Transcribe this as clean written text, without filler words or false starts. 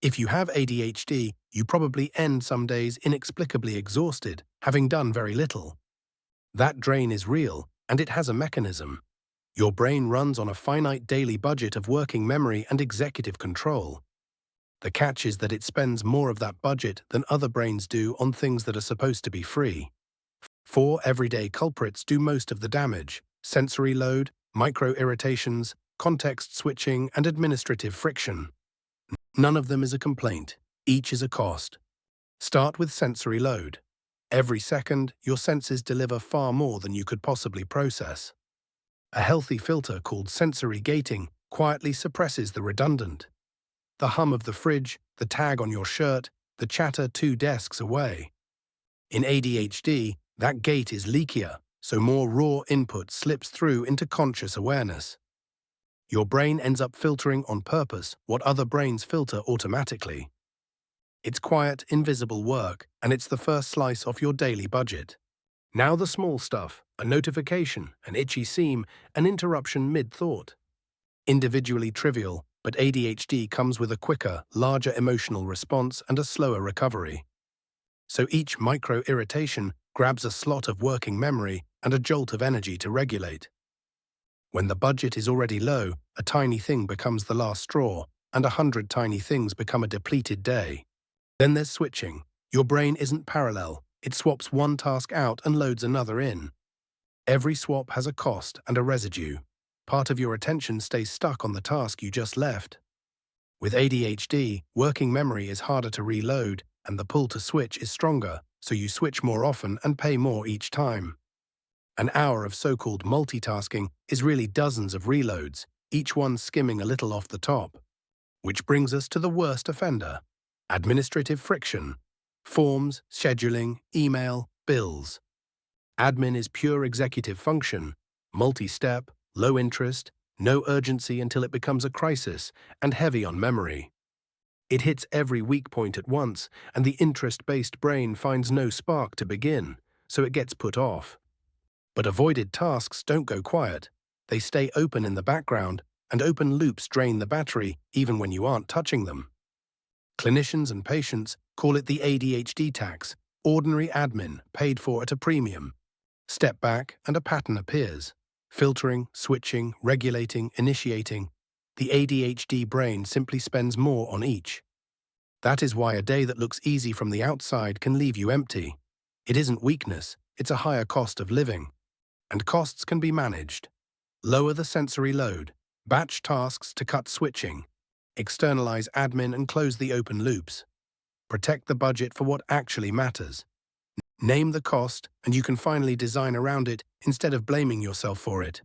If you have ADHD, you probably end some days inexplicably exhausted, having done very little. That drain is real, and it has a mechanism. Your brain runs on a finite daily budget of working memory and executive control. The catch is that it spends more of that budget than other brains do on things that are supposed to be free. Four everyday culprits do most of the damage: sensory load, micro-irritations, context switching, and administrative friction. None of them is a complaint. Each is a cost. Start with sensory load. Every second, your senses deliver far more than you could possibly process. A healthy filter called sensory gating quietly suppresses the redundant. The hum of the fridge, the tag on your shirt, the chatter 2 desks away. In ADHD, that gate is leakier, so more raw input slips through into conscious awareness. Your brain ends up filtering on purpose what other brains filter automatically. It's quiet, invisible work, and it's the first slice off your daily budget. Now the small stuff: a notification, an itchy seam, an interruption mid-thought. Individually trivial, but ADHD comes with a quicker, larger emotional response and a slower recovery. So each micro-irritation grabs a slot of working memory and a jolt of energy to regulate. When the budget is already low, a tiny thing becomes the last straw, and 100 tiny things become a depleted day. Then there's switching. Your brain isn't parallel. It swaps one task out and loads another in. Every swap has a cost and a residue. Part of your attention stays stuck on the task you just left. With ADHD, working memory is harder to reload, and the pull to switch is stronger, so you switch more often and pay more each time. An hour of so-called multitasking is really dozens of reloads, each one skimming a little off the top. Which brings us to the worst offender: administrative friction. Forms, scheduling, email, bills. Admin is pure executive function, multi-step, low interest, no urgency until it becomes a crisis, and heavy on memory. It hits every weak point at once, and the interest-based brain finds no spark to begin, so it gets put off. But avoided tasks don't go quiet. They stay open in the background, and open loops drain the battery even when you aren't touching them. Clinicians and patients call it the ADHD tax: ordinary admin paid for at a premium. Step back and a pattern appears. Filtering, switching, regulating, initiating. The ADHD brain simply spends more on each. That is why a day that looks easy from the outside can leave you empty. It isn't weakness, it's a higher cost of living. And costs can be managed. Lower the sensory load. Batch tasks to cut switching. Externalize admin and close the open loops. Protect the budget for what actually matters. Name the cost, and you can finally design around it instead of blaming yourself for it.